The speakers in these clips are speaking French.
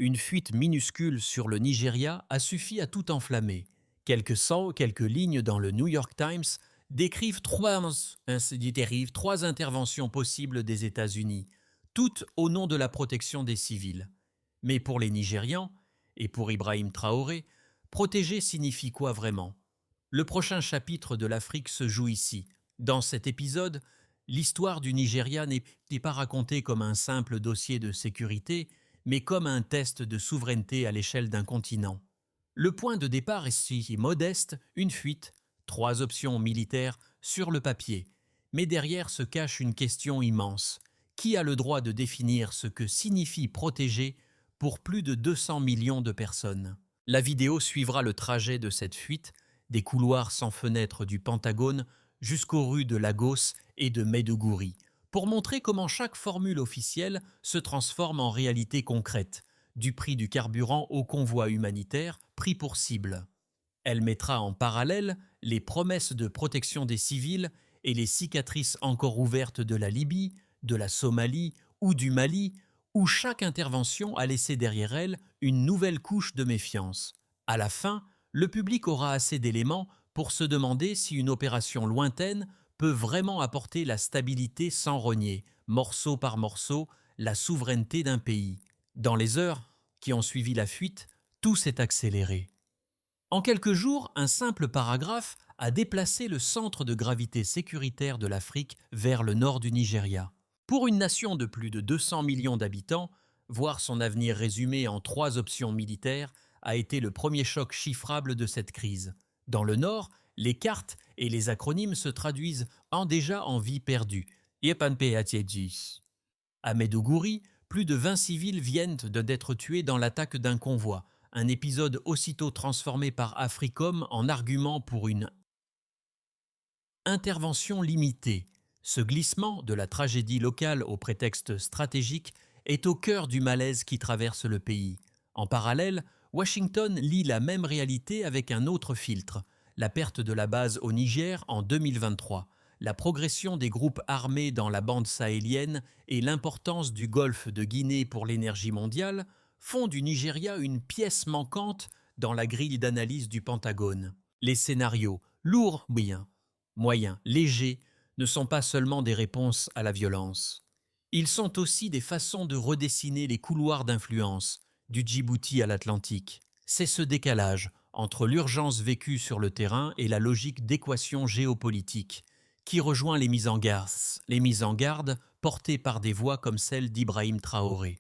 Une fuite minuscule sur le Nigeria a suffi à tout enflammer. Quelques lignes dans le New York Times décrivent trois interventions possibles des États-Unis, toutes au nom de la protection des civils. Mais pour les Nigérians, et pour Ibrahim Traoré, protéger signifie quoi vraiment? Le prochain chapitre de l'Afrique se joue ici. Dans cet épisode, l'histoire du Nigeria n'est pas racontée comme un simple dossier de sécurité, mais comme un test de souveraineté à l'échelle d'un continent. Le point de départ est si modeste, une fuite, trois options militaires sur le papier. Mais derrière se cache une question immense. Qui a le droit de définir ce que signifie protéger pour plus de 200 millions de personnes? La vidéo suivra le trajet de cette fuite, des couloirs sans fenêtres du Pentagone jusqu'aux rues de Lagos et de Maiduguri, pour montrer comment chaque formule officielle se transforme en réalité concrète, du prix du carburant au convoi humanitaire pris pour cible. Elle mettra en parallèle les promesses de protection des civils et les cicatrices encore ouvertes de la Libye, de la Somalie ou du Mali, où chaque intervention a laissé derrière elle une nouvelle couche de méfiance. À la fin, le public aura assez d'éléments pour se demander si une opération lointaine peut vraiment apporter la stabilité sans renier, morceau par morceau, la souveraineté d'un pays. Dans les heures qui ont suivi la fuite, tout s'est accéléré. En quelques jours, un simple paragraphe a déplacé le centre de gravité sécuritaire de l'Afrique vers le nord du Nigeria. Pour une nation de plus de 200 millions d'habitants, voir son avenir résumé en trois options militaires a été le premier choc chiffrable de cette crise. Dans le nord, les cartes et les acronymes se traduisent déjà en vies perdues. À Maiduguri, plus de 20 civils viennent d'être tués dans l'attaque d'un convoi, un épisode aussitôt transformé par Africom en argument pour une intervention limitée. Ce glissement de la tragédie locale au prétexte stratégique est au cœur du malaise qui traverse le pays. En parallèle, Washington lit la même réalité avec un autre filtre, la perte de la base au Niger en 2023, la progression des groupes armés dans la bande sahélienne et l'importance du golfe de Guinée pour l'énergie mondiale font du Nigeria une pièce manquante dans la grille d'analyse du Pentagone. Les scénarios, lourds, moyens, légers, ne sont pas seulement des réponses à la violence. Ils sont aussi des façons de redessiner les couloirs d'influence, du Djibouti à l'Atlantique. C'est ce décalage entre l'urgence vécue sur le terrain et la logique d'équation géopolitique qui rejoint les mises en garde portées par des voix comme celle d'Ibrahim Traoré.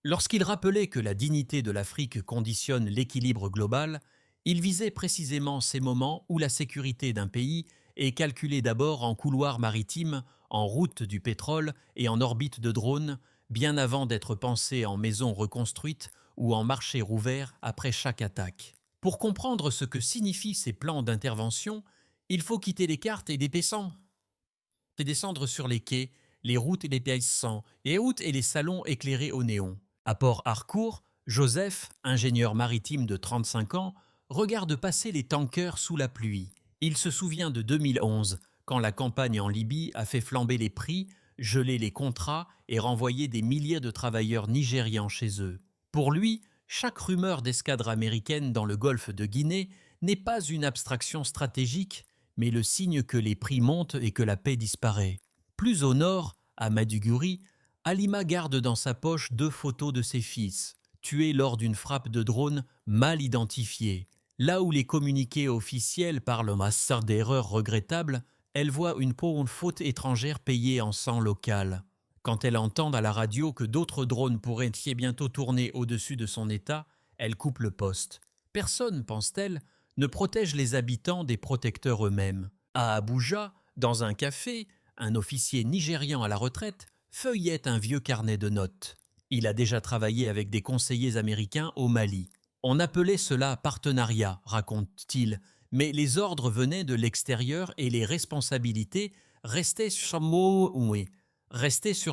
Lorsqu'il rappelait que la dignité de l'Afrique conditionne l'équilibre global, il visait précisément ces moments où la sécurité d'un pays est calculée d'abord en couloir maritime, en route du pétrole et en orbite de drones, bien avant d'être pensée en maison reconstruite ou en marché rouvert après chaque attaque. Pour comprendre ce que signifient ces plans d'intervention, il faut quitter les cartes et descendre sur les quais, les routes et les salons éclairés au néon. À Port Harcourt, Joseph, ingénieur maritime de 35 ans, regarde passer les tankers sous la pluie. Il se souvient de 2011, quand la campagne en Libye a fait flamber les prix, geler les contrats et renvoyer des milliers de travailleurs nigérians chez eux. Pour lui, chaque rumeur d'escadre américaine dans le golfe de Guinée n'est pas une abstraction stratégique, mais le signe que les prix montent et que la paix disparaît. Plus au nord, à Maiduguri, Halima garde dans sa poche 2 photos de ses fils, tués lors d'une frappe de drone mal identifiée. Là où les communiqués officiels parlent master d'erreurs regrettables, elle voit une faute étrangère payée en sang local. Quand elle entend à la radio que d'autres drones pourraient bientôt tourner au-dessus de son état, elle coupe le poste. Personne, pense-t-elle, ne protège les habitants des protecteurs eux-mêmes. À Abuja, dans un café, un officier nigérian à la retraite feuillette un vieux carnet de notes. Il a déjà travaillé avec des conseillers américains au Mali. On appelait cela partenariat, raconte-t-il, mais les ordres venaient de l'extérieur et les responsabilités restaient sur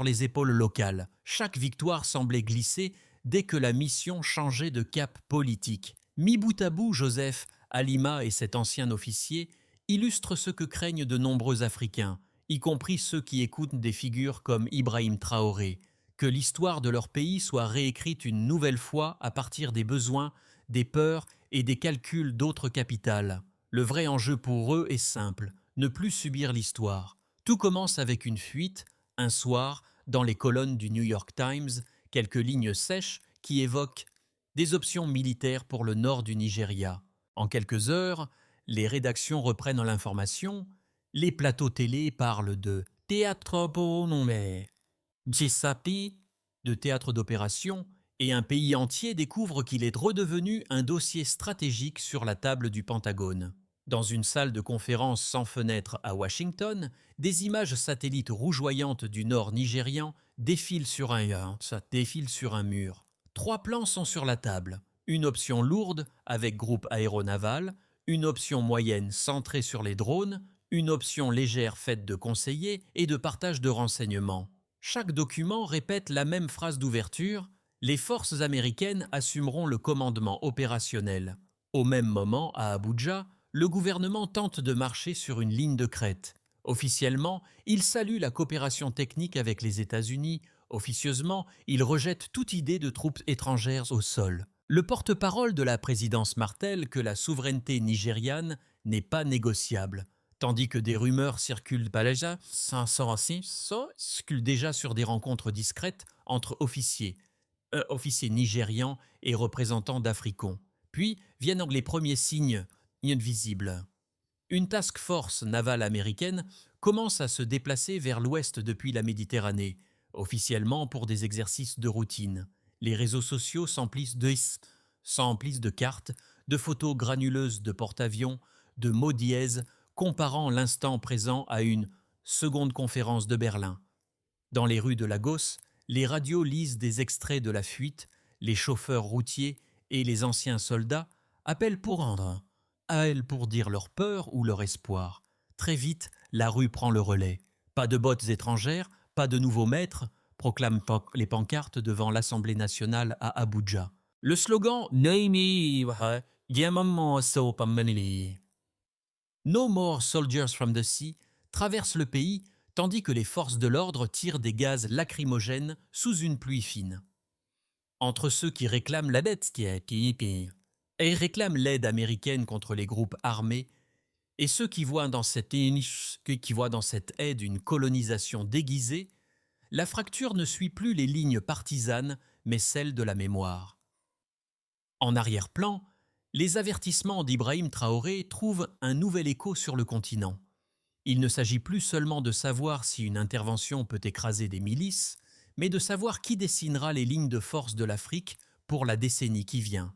les épaules locales. Chaque victoire semblait glisser dès que la mission changeait de cap politique. Mis bout à bout, Joseph, Halima et cet ancien officier illustrent ce que craignent de nombreux Africains, y compris ceux qui écoutent des figures comme Ibrahim Traoré. que l'histoire de leur pays soit réécrite une nouvelle fois à partir des besoins, des peurs et des calculs d'autres capitales. Le vrai enjeu pour eux est simple, ne plus subir l'histoire. Tout commence avec une fuite, un soir, dans les colonnes du New York Times, quelques lignes sèches qui évoquent des options militaires pour le nord du Nigeria. En quelques heures, les rédactions reprennent l'information, les plateaux télé parlent de théâtre bonhomé, Giuseppe, de théâtre d'opération, et un pays entier découvre qu'il est redevenu un dossier stratégique sur la table du Pentagone. Dans une salle de conférence sans fenêtre à Washington, des images satellites rougeoyantes du nord nigérian défilent sur un mur. 3 plans sont sur la table. Une option lourde avec groupe aéronaval, une option moyenne centrée sur les drones, une option légère faite de conseillers et de partage de renseignements. Chaque document répète la même phrase d'ouverture: les forces américaines assumeront le commandement opérationnel. Au même moment, à Abuja, le gouvernement tente de marcher sur une ligne de crête. Officiellement, il salue la coopération technique avec les États-Unis. Officieusement, il rejette toute idée de troupes étrangères au sol. Le porte-parole de la présidence martèle que la souveraineté nigériane n'est pas négociable, tandis que des rumeurs circulent déjà sur des rencontres discrètes entre officiers nigérians et représentants d'Africon. Puis viennent les premiers signes visibles. Une task force navale américaine commence à se déplacer vers l'ouest depuis la Méditerranée, officiellement pour des exercices de routine. Les réseaux sociaux s'emplissent de cartes, de photos granuleuses de porte-avions, de mots dièses comparant l'instant présent à une seconde conférence de Berlin. Dans les rues de Lagos, les radios lisent des extraits de la fuite, les chauffeurs routiers et les anciens soldats appellent pour dire leur peur ou leur espoir. Très vite, la rue prend le relais. Pas de bottes étrangères, pas de nouveaux maîtres, proclament les pancartes devant l'Assemblée nationale à Abuja. Le slogan No more soldiers from the sea traverse le pays tandis que les forces de l'ordre tirent des gaz lacrymogènes sous une pluie fine. Entre ceux qui réclament l'aide américaine contre les groupes armés et ceux qui voient dans cette aide une colonisation déguisée, la fracture ne suit plus les lignes partisanes mais celles de la mémoire. En arrière-plan, les avertissements d'Ibrahim Traoré trouvent un nouvel écho sur le continent. Il ne s'agit plus seulement de savoir si une intervention peut écraser des milices, mais de savoir qui dessinera les lignes de force de l'Afrique pour la décennie qui vient.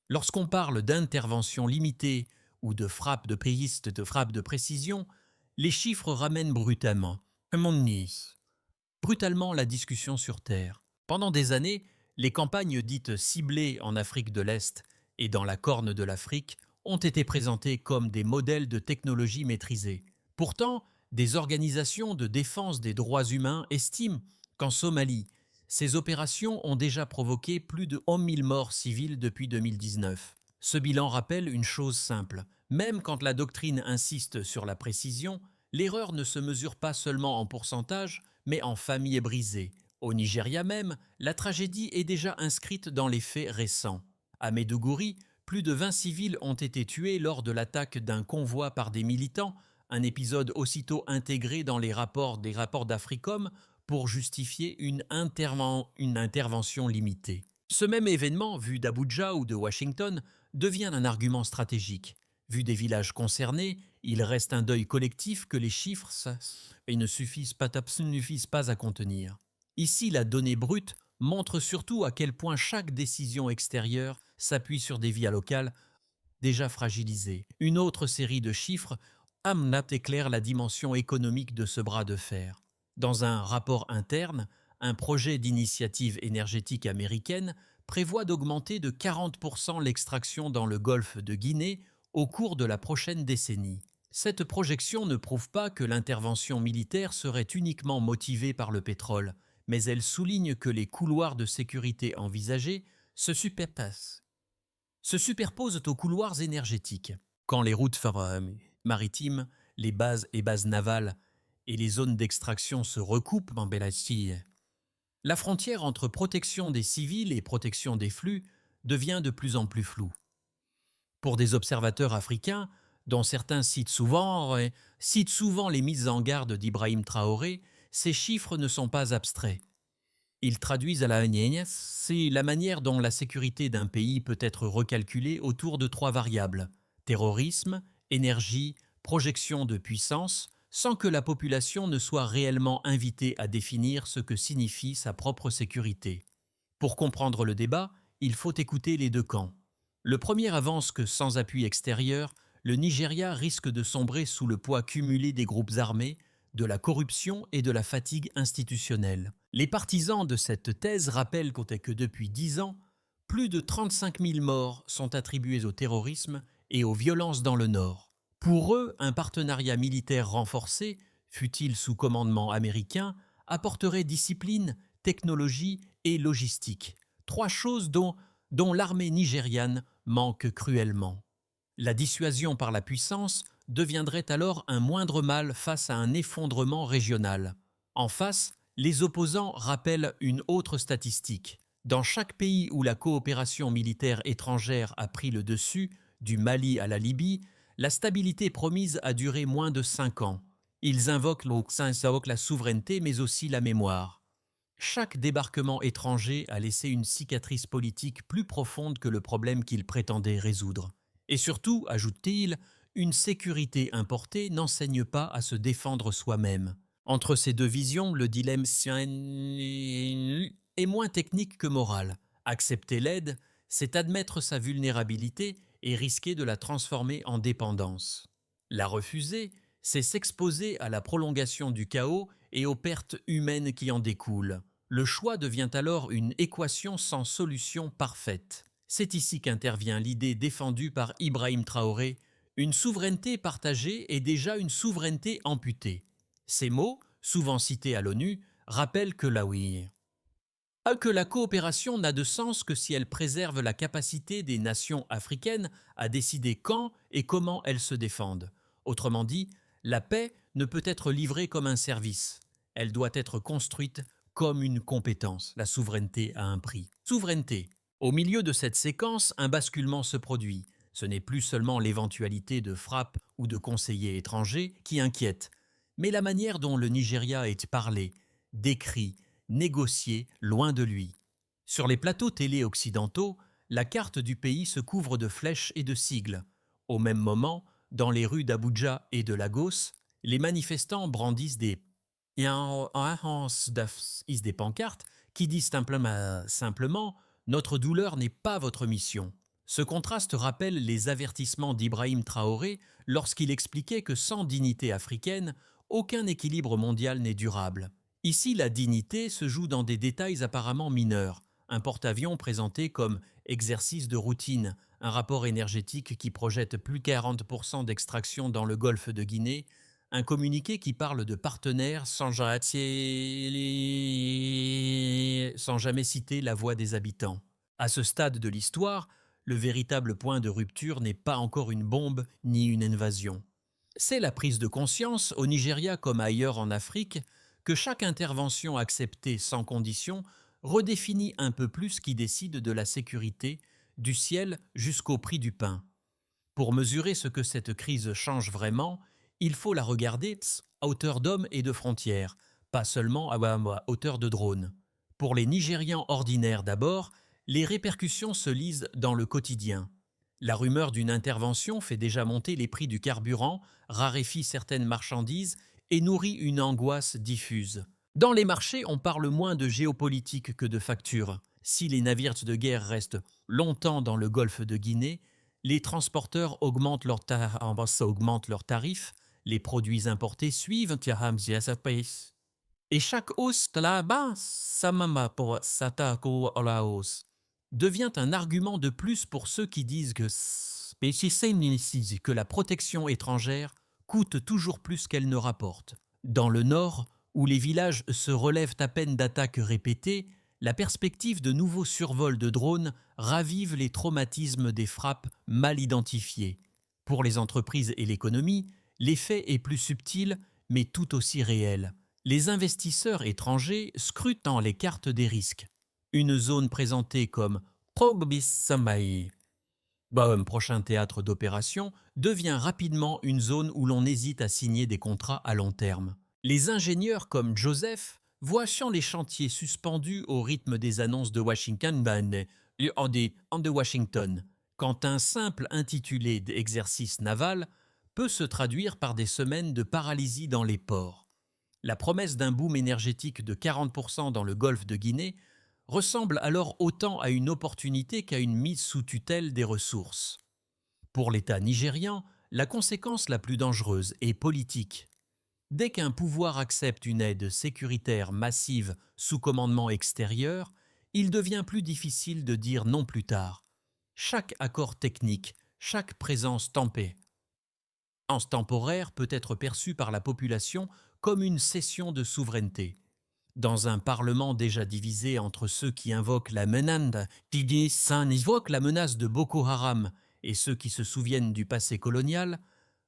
Lorsqu'on parle d'intervention limitée ou de frappe de précision, les chiffres ramènent brutalement la discussion sur Terre. Pendant des années, les campagnes dites ciblées en Afrique de l'Est et dans la Corne de l'Afrique ont été présentées comme des modèles de technologie maîtrisée. Pourtant, des organisations de défense des droits humains estiment qu'en Somalie, ces opérations ont déjà provoqué plus de 11 000 morts civiles depuis 2019. Ce bilan rappelle une chose simple: même quand la doctrine insiste sur la précision, l'erreur ne se mesure pas seulement en pourcentage, mais en familles brisées. Au Nigeria même, la tragédie est déjà inscrite dans les faits récents. À Maiduguri, plus de 20 civils ont été tués lors de l'attaque d'un convoi par des militants, un épisode aussitôt intégré dans les rapports d'Africom pour justifier une intervention limitée. Ce même événement, vu d'Abuja ou de Washington, devient un argument stratégique. Vu des villages concernés, il reste un deuil collectif que les chiffres ne suffisent pas à contenir. Ici, la donnée brute montre surtout à quel point chaque décision extérieure s'appuie sur des vies locales déjà fragilisées. Une autre série de chiffres éclaire la dimension économique de ce bras de fer. Dans un rapport interne, un projet d'initiative énergétique américaine prévoit d'augmenter de 40% l'extraction dans le golfe de Guinée au cours de la prochaine décennie. Cette projection ne prouve pas que l'intervention militaire serait uniquement motivée par le pétrole, mais elle souligne que les couloirs de sécurité envisagés se superposent aux couloirs énergétiques. Quand les routes maritimes, les bases navales et les zones d'extraction se recoupent en Belastille, La frontière entre protection des civils et protection des flux devient de plus en plus floue. Pour des observateurs africains, dont certains citent souvent les mises en garde d'Ibrahim Traoré, ces chiffres ne sont pas abstraits. Ils traduisent à la nièce, c'est la manière dont la sécurité d'un pays peut être recalculée autour de trois variables: terrorisme, énergie, projection de puissance, sans que la population ne soit réellement invitée à définir ce que signifie sa propre sécurité. Pour comprendre le débat, il faut écouter les deux camps. Le premier avance que sans appui extérieur, le Nigeria risque de sombrer sous le poids cumulé des groupes armés, de la corruption et de la fatigue institutionnelle. Les partisans de cette thèse rappellent que depuis 10 ans, plus de 35 000 morts sont attribués au terrorisme et aux violences dans le Nord. Pour eux, un partenariat militaire renforcé, fût-il sous commandement américain, apporterait discipline, technologie et logistique. Trois choses dont l'armée nigériane manque cruellement. La dissuasion par la puissance deviendrait alors un moindre mal face à un effondrement régional. En face, les opposants rappellent une autre statistique. Dans chaque pays où la coopération militaire étrangère a pris le dessus, du Mali à la Libye, la stabilité promise a duré moins de 5 ans. Ils invoquent la souveraineté mais aussi la mémoire. Chaque débarquement étranger a laissé une cicatrice politique plus profonde que le problème qu'il prétendait résoudre. Et surtout, ajoute-t-il, une sécurité importée n'enseigne pas à se défendre soi-même. Entre ces deux visions, le dilemme est moins technique que moral. Accepter l'aide, c'est admettre sa vulnérabilité et risquer de la transformer en dépendance. La refuser, c'est s'exposer à la prolongation du chaos et aux pertes humaines qui en découlent. Le choix devient alors une équation sans solution parfaite. C'est ici qu'intervient l'idée défendue par Ibrahim Traoré: une souveraineté partagée est déjà une souveraineté amputée. Ces mots, souvent cités à l'ONU, rappellent que la coopération n'a de sens que si elle préserve la capacité des nations africaines à décider quand et comment elles se défendent. Autrement dit, la paix ne peut être livrée comme un service. Elle doit être construite comme une compétence. La souveraineté a un prix. Souveraineté. Au milieu de cette séquence, un basculement se produit. Ce n'est plus seulement l'éventualité de frappes ou de conseillers étrangers qui inquiète, mais la manière dont le Nigeria est parlé, décrit, négocié loin de lui. Sur les plateaux télé occidentaux, la carte du pays se couvre de flèches et de sigles. Au même moment, dans les rues d'Abuja et de Lagos, les manifestants brandissent des pancartes qui disent simplement « Notre douleur n'est pas votre mission ». Ce contraste rappelle les avertissements d'Ibrahim Traoré lorsqu'il expliquait que sans dignité africaine, aucun équilibre mondial n'est durable. Ici, la dignité se joue dans des détails apparemment mineurs. Un porte-avions présenté comme exercice de routine, un rapport énergétique qui projette plus 40% d'extraction dans le golfe de Guinée, un communiqué qui parle de partenaires sans jamais citer la voix des habitants. À ce stade de l'histoire, le véritable point de rupture n'est pas encore une bombe ni une invasion. C'est la prise de conscience, au Nigeria comme ailleurs en Afrique, que chaque intervention acceptée sans condition redéfinit un peu plus qui décide de la sécurité, du ciel jusqu'au prix du pain. Pour mesurer ce que cette crise change vraiment, il faut la regarder à hauteur d'hommes et de frontières, pas seulement à hauteur de drones. Pour les Nigérians ordinaires d'abord, les répercussions se lisent dans le quotidien. La rumeur d'une intervention fait déjà monter les prix du carburant, raréfie certaines marchandises et nourrit une angoisse diffuse. Dans les marchés, on parle moins de géopolitique que de factures. Si les navires de guerre restent longtemps dans le golfe de Guinée, les transporteurs augmentent leurs tarifs, les produits importés suivent, et chaque hausse devient un argument de plus pour ceux qui disent que la protection étrangère coûte toujours plus qu'elle ne rapporte. Dans le Nord, où les villages se relèvent à peine d'attaques répétées, la perspective de nouveaux survols de drones ravive les traumatismes des frappes mal identifiées. Pour les entreprises et l'économie, l'effet est plus subtil, mais tout aussi réel. Les investisseurs étrangers scrutent les cartes des risques. Une zone présentée comme Probis Samai, prochain théâtre d'opération, devient rapidement une zone où l'on hésite à signer des contrats à long terme. Les ingénieurs comme Joseph voient les chantiers suspendus au rythme des annonces de Washington, quand un simple intitulé d'exercice naval peut se traduire par des semaines de paralysie dans les ports. La promesse d'un boom énergétique de 40% dans le golfe de Guinée ressemble alors autant à une opportunité qu'à une mise sous tutelle des ressources. Pour l'État nigérian, la conséquence la plus dangereuse est politique. Dès qu'un pouvoir accepte une aide sécuritaire massive sous commandement extérieur, il devient plus difficile de dire non plus tard. Chaque accord technique, chaque présence temporaire peut être perçue par la population comme une cession de souveraineté. Dans un parlement déjà divisé entre ceux qui invoquent la menace de Boko Haram et ceux qui se souviennent du passé colonial,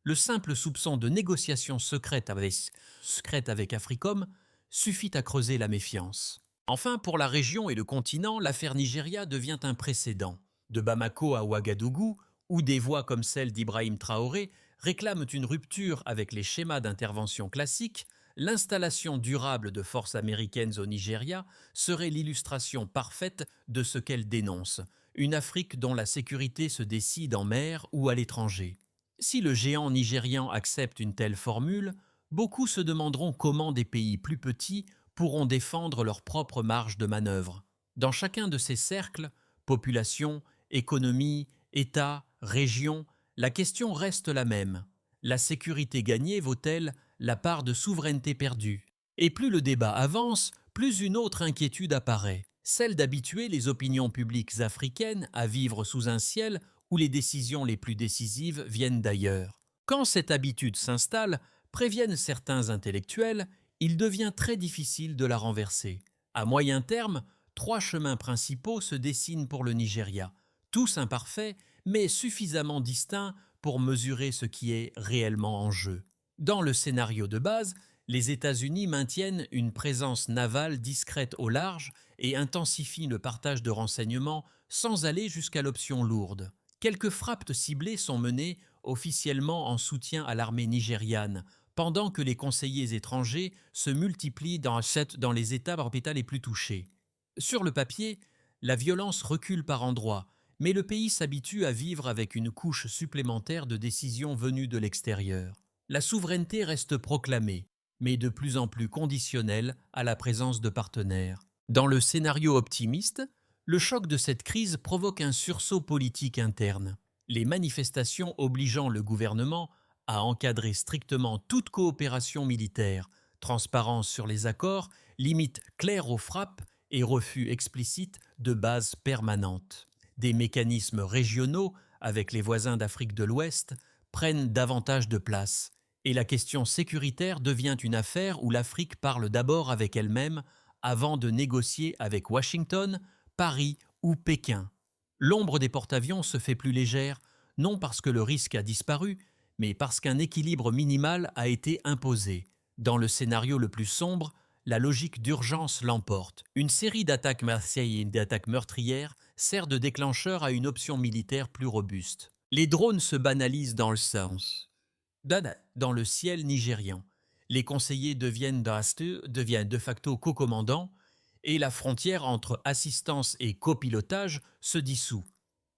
le simple soupçon de négociations secrètes avec Africom suffit à creuser la méfiance. Enfin, pour la région et le continent, l'affaire Nigeria devient un précédent. De Bamako à Ouagadougou, où des voix comme celle d'Ibrahim Traoré réclament une rupture avec les schémas d'intervention classiques, l'installation durable de forces américaines au Nigeria serait l'illustration parfaite de ce qu'elle dénonce, une Afrique dont la sécurité se décide en mer ou à l'étranger. Si le géant nigérian accepte une telle formule, beaucoup se demanderont comment des pays plus petits pourront défendre leur propre marge de manœuvre. Dans chacun de ces cercles, population, économie, État, région, la question reste la même. La sécurité gagnée vaut-elle la part de souveraineté perdue? Et plus le débat avance, plus une autre inquiétude apparaît, celle d'habituer les opinions publiques africaines à vivre sous un ciel où les décisions les plus décisives viennent d'ailleurs. Quand cette habitude s'installe, préviennent certains intellectuels, il devient très difficile de la renverser. À moyen terme, 3 chemins principaux se dessinent pour le Nigeria, tous imparfaits, mais suffisamment distincts pour mesurer ce qui est réellement en jeu. Dans le scénario de base, les États-Unis maintiennent une présence navale discrète au large et intensifient le partage de renseignements sans aller jusqu'à l'option lourde. Quelques frappes ciblées sont menées officiellement en soutien à l'armée nigériane, pendant que les conseillers étrangers se multiplient dans les États les plus touchés. Sur le papier, la violence recule par endroits, mais le pays s'habitue à vivre avec une couche supplémentaire de décisions venues de l'extérieur. La souveraineté reste proclamée, mais de plus en plus conditionnelle à la présence de partenaires. Dans le scénario optimiste, le choc de cette crise provoque un sursaut politique interne. Les manifestations obligeant le gouvernement à encadrer strictement toute coopération militaire, transparence sur les accords, limites claires aux frappes et refus explicites de bases permanentes. Des mécanismes régionaux, avec les voisins d'Afrique de l'Ouest, prennent davantage de place, et la question sécuritaire devient une affaire où l'Afrique parle d'abord avec elle-même avant de négocier avec Washington, Paris ou Pékin. L'ombre des porte-avions se fait plus légère, non parce que le risque a disparu, mais parce qu'un équilibre minimal a été imposé. Dans le scénario le plus sombre, la logique d'urgence l'emporte. Une série d'attaques meurtrières sert de déclencheur à une option militaire plus robuste. Les drones se banalisent dans le ciel nigérian. Les conseillers deviennent de facto co-commandants et la frontière entre assistance et copilotage se dissout.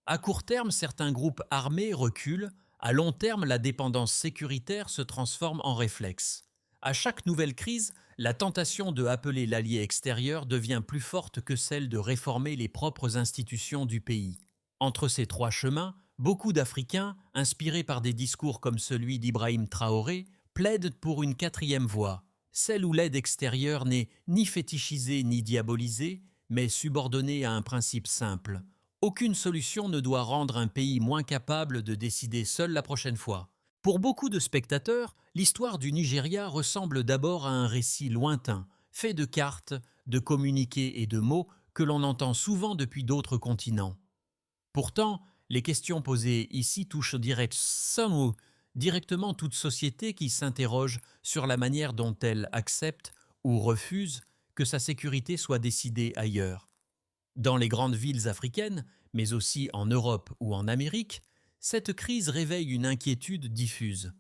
À court terme, certains groupes armés reculent. À long terme, la dépendance sécuritaire se transforme en réflexe. À chaque nouvelle crise, la tentation de appeler l'allié extérieur devient plus forte que celle de réformer les propres institutions du pays. Entre ces 3 chemins, beaucoup d'Africains, inspirés par des discours comme celui d'Ibrahim Traoré, plaident pour une 4e voie, celle où l'aide extérieure n'est ni fétichisée ni diabolisée, mais subordonnée à un principe simple. Aucune solution ne doit rendre un pays moins capable de décider seul la prochaine fois. Pour beaucoup de spectateurs, l'histoire du Nigeria ressemble d'abord à un récit lointain, fait de cartes, de communiqués et de mots que l'on entend souvent depuis d'autres continents. Pourtant, les questions posées ici touchent directement toute société qui s'interroge sur la manière dont elle accepte ou refuse que sa sécurité soit décidée ailleurs. Dans les grandes villes africaines, mais aussi en Europe ou en Amérique, cette crise réveille une inquiétude diffuse.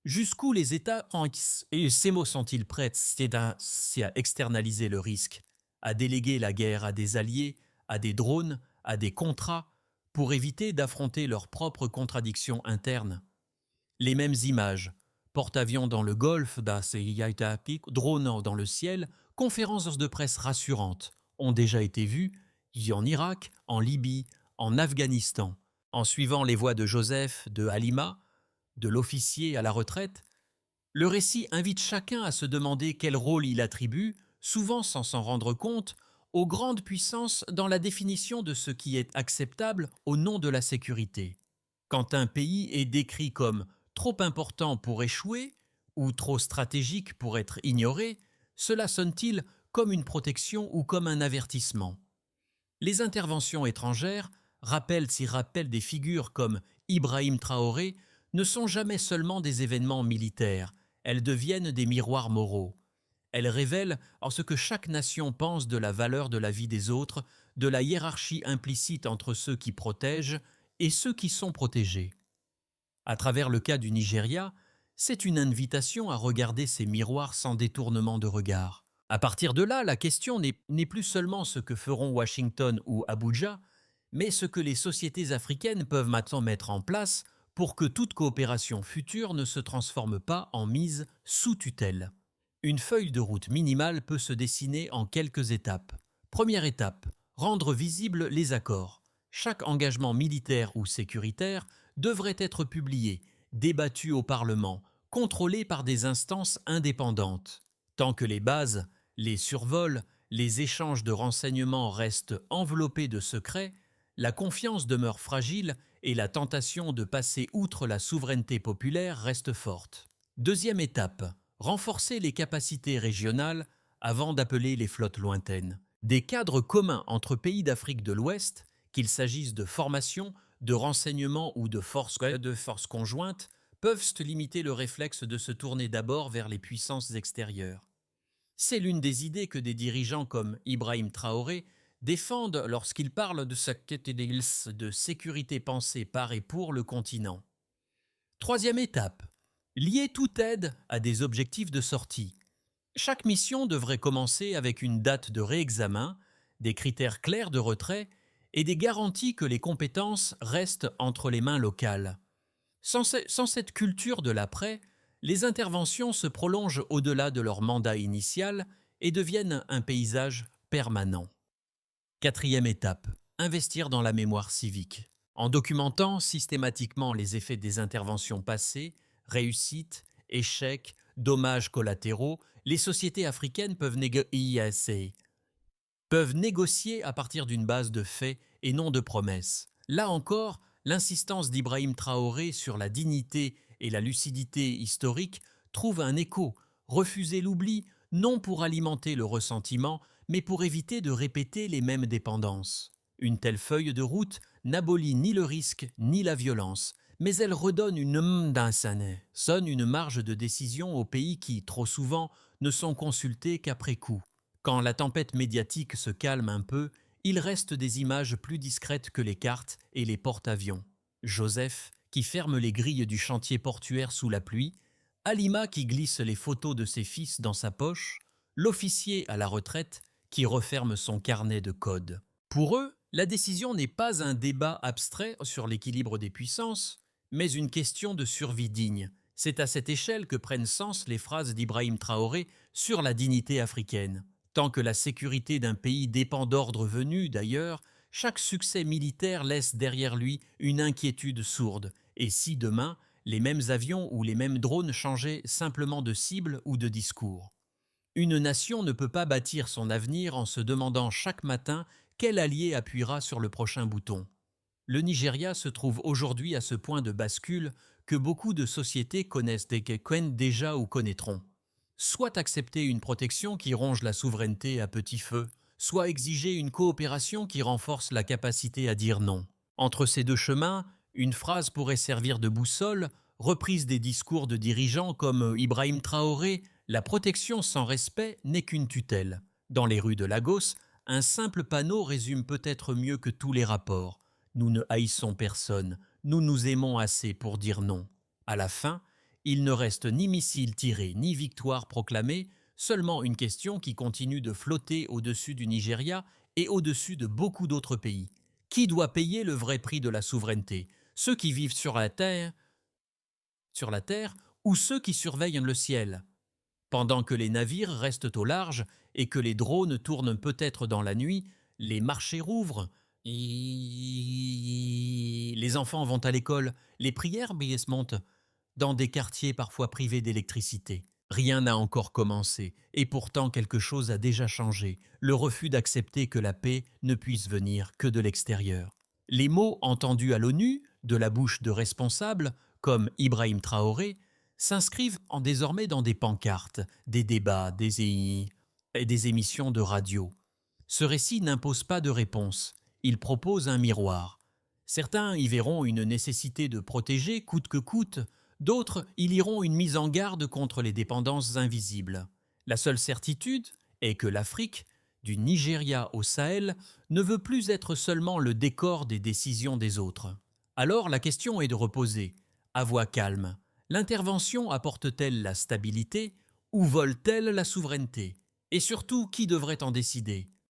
Jusqu'où les États et ces mots sont-ils prêts à externaliser le risque, à déléguer la guerre à des alliés, à des drones, à des contrats, pour éviter d'affronter leurs propres contradictions internes? Les mêmes images, porte-avions dans le Golfe, drones dans le ciel, conférences de presse rassurantes, ont déjà été vues en Irak, en Libye, en Afghanistan. En suivant les voies de Joseph, de Halima, de l'officier à la retraite, le récit invite chacun à se demander quel rôle il attribue, souvent sans s'en rendre compte, aux grandes puissances dans la définition de ce qui est acceptable au nom de la sécurité. Quand un pays est décrit comme trop important pour échouer ou trop stratégique pour être ignoré, cela sonne-t-il comme une protection ou comme un avertissement? Les interventions étrangères, rappellent des figures comme Ibrahim Traoré, ne sont jamais seulement des événements militaires, elles deviennent des miroirs moraux. Elles révèlent ce que chaque nation pense de la valeur de la vie des autres, de la hiérarchie implicite entre ceux qui protègent et ceux qui sont protégés. À travers le cas du Nigeria, c'est une invitation à regarder ces miroirs sans détournement de regard. À partir de là, la question n'est plus seulement ce que feront Washington ou Abuja, mais ce que les sociétés africaines peuvent maintenant mettre en place pour que toute coopération future ne se transforme pas en mise sous tutelle. Une feuille de route minimale peut se dessiner en quelques étapes. Première étape, rendre visibles les accords. Chaque engagement militaire ou sécuritaire devrait être publié, débattu au Parlement, contrôlé par des instances indépendantes. Tant que les bases, les survols, les échanges de renseignements restent enveloppés de secrets, la confiance demeure fragile et la tentation de passer outre la souveraineté populaire reste forte. Deuxième étape, renforcer les capacités régionales avant d'appeler les flottes lointaines. Des cadres communs entre pays d'Afrique de l'Ouest, qu'il s'agisse de formation, de renseignement ou de forces conjointes, peuvent limiter le réflexe de se tourner d'abord vers les puissances extérieures. C'est l'une des idées que des dirigeants comme Ibrahim Traoré défendent lorsqu'ils parlent de sa quête de sécurité pensée par et pour le continent. Troisième étape, lier toute aide à des objectifs de sortie. Chaque mission devrait commencer avec une date de réexamen, des critères clairs de retrait et des garanties que les compétences restent entre les mains locales. Sans cette culture de l'après, les interventions se prolongent au-delà de leur mandat initial et deviennent un paysage permanent. Quatrième étape, investir dans la mémoire civique. En documentant systématiquement les effets des interventions passées, réussites, échecs, dommages collatéraux, les sociétés africaines peuvent négocier à partir d'une base de faits et non de promesses. Là encore, l'insistance d'Ibrahim Traoré sur la dignité et la lucidité historique trouve un écho. Refuser l'oubli, non pour alimenter le ressentiment, mais pour éviter de répéter les mêmes dépendances. Une telle feuille de route n'abolit ni le risque ni la violence, mais elle redonne sonne une marge de décision aux pays qui, trop souvent, ne sont consultés qu'après coup. Quand la tempête médiatique se calme un peu, il reste des images plus discrètes que les cartes et les porte-avions. Joseph, qui ferme les grilles du chantier portuaire sous la pluie, Halima qui glisse les photos de ses fils dans sa poche, l'officier à la retraite qui referme son carnet de code. Pour eux, la décision n'est pas un débat abstrait sur l'équilibre des puissances, mais une question de survie digne. C'est à cette échelle que prennent sens les phrases d'Ibrahim Traoré sur la dignité africaine. Tant que la sécurité d'un pays dépend d'ordres venus, d'ailleurs, chaque succès militaire laisse derrière lui une inquiétude sourde. Et si demain, les mêmes avions ou les mêmes drones changeaient simplement de cible ou de discours? Une nation ne peut pas bâtir son avenir en se demandant chaque matin quel allié appuiera sur le prochain bouton. Le Nigeria se trouve aujourd'hui à ce point de bascule que beaucoup de sociétés connaissent déjà ou connaîtront. Soit accepter une protection qui ronge la souveraineté à petit feu, soit exiger une coopération qui renforce la capacité à dire non. Entre ces deux chemins, une phrase pourrait servir de boussole, reprise des discours de dirigeants comme Ibrahim Traoré, La protection sans respect n'est qu'une tutelle. Dans les rues de Lagos, un simple panneau résume peut-être mieux que tous les rapports. Nous ne haïssons personne, nous nous aimons assez pour dire non. À la fin, il ne reste ni missile tiré, ni victoire proclamée, seulement une question qui continue de flotter au-dessus du Nigeria et au-dessus de beaucoup d'autres pays. Qui doit payer le vrai prix de la souveraineté? Ceux qui vivent sur la terre ou ceux qui surveillent le ciel? Pendant que les navires restent au large et que les drones tournent peut-être dans la nuit, les marchés rouvrent, les enfants vont à l'école, les prières montent dans des quartiers parfois privés d'électricité. Rien n'a encore commencé, et pourtant quelque chose a déjà changé, le refus d'accepter que la paix ne puisse venir que de l'extérieur. Les mots entendus à l'ONU, de la bouche de responsables, comme Ibrahim Traoré, s'inscrivent désormais dans des pancartes, des débats, et des émissions de radio. Ce récit n'impose pas de réponse, il propose un miroir. Certains y verront une nécessité de protéger coûte que coûte, d'autres y liront une mise en garde contre les dépendances invisibles. La seule certitude est que l'Afrique, du Nigeria au Sahel, ne veut plus être seulement le décor des décisions des autres. Alors la question est de reposer, à voix calme. L'intervention apporte-t-elle la stabilité ou vole-t-elle la souveraineté? Et surtout, qui devrait en décider?